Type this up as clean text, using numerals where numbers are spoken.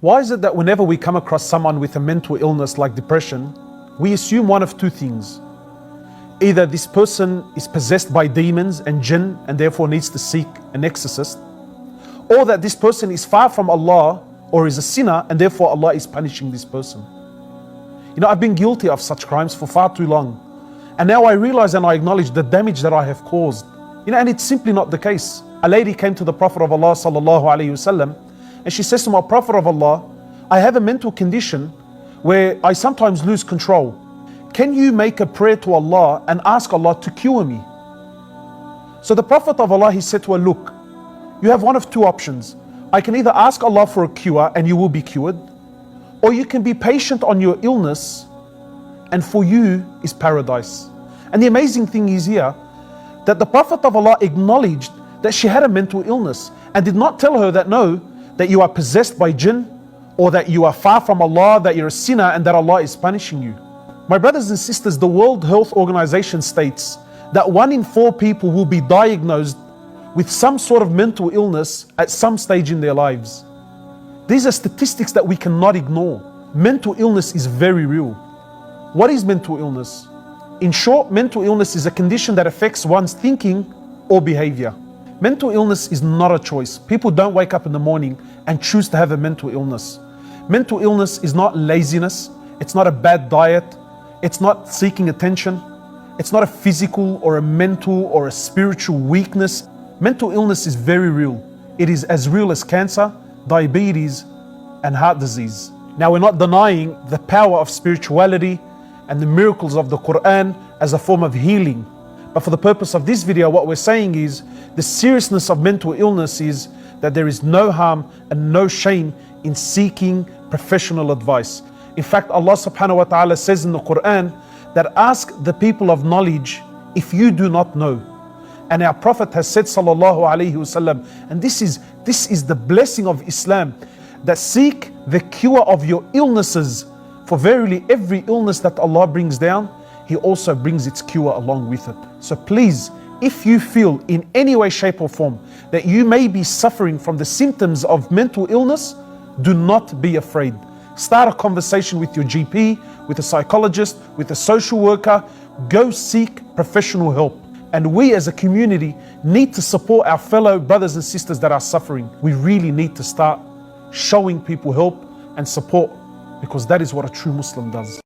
Why is it that whenever we come across someone with a mental illness like depression, we assume one of two things? Either this person is possessed by demons and jinn and therefore needs to seek an exorcist, or that this person is far from Allah or is a sinner and therefore Allah is punishing this person. You know, I've been guilty of such crimes for far too long. And now I realize and I acknowledge the damage that I have caused. You know, and it's simply not the case. A lady came to the Prophet of Allah sallallahu alaihi wasallam, and she says to my Prophet of Allah, I have a mental condition where I sometimes lose control. Can you make a prayer to Allah and ask Allah to cure me? So the Prophet of Allah, he said to her, look, you have one of two options. I can either ask Allah for a cure and you will be cured, or you can be patient on your illness and for you is paradise. And the amazing thing is here that the Prophet of Allah acknowledged that she had a mental illness and did not tell her that no, that you are possessed by jinn, or that you are far from Allah, that you're a sinner and that Allah is punishing you. My brothers and sisters, the World Health Organization states that 1 in 4 people will be diagnosed with some sort of mental illness at some stage in their lives. These are statistics that we cannot ignore. Mental illness is very real. What is mental illness? In short, mental illness is a condition that affects one's thinking or behavior. Mental illness is not a choice. People don't wake up in the morning and choose to have a mental illness. Mental illness is not laziness. It's not a bad diet. It's not seeking attention. It's not a physical or a mental or a spiritual weakness. Mental illness is very real. It is as real as cancer, diabetes, and heart disease. Now, we're not denying the power of spirituality and the miracles of the Quran as a form of healing. But for the purpose of this video, what we're saying is the seriousness of mental illness is that there is no harm and no shame in seeking professional advice. In fact, Allah subhanahu wa ta'ala says in the Quran that ask the people of knowledge if you do not know. And our Prophet has said sallallahu alaihi wasallam, and this is the blessing of Islam, that seek the cure of your illnesses, for verily every illness that Allah brings down, He also brings its cure along with it. So please, if you feel in any way, shape or form that you may be suffering from the symptoms of mental illness, do not be afraid. Start a conversation with your GP, with a psychologist, with a social worker. Go seek professional help. And we as a community need to support our fellow brothers and sisters that are suffering. We really need to start showing people help and support, because that is what a true Muslim does.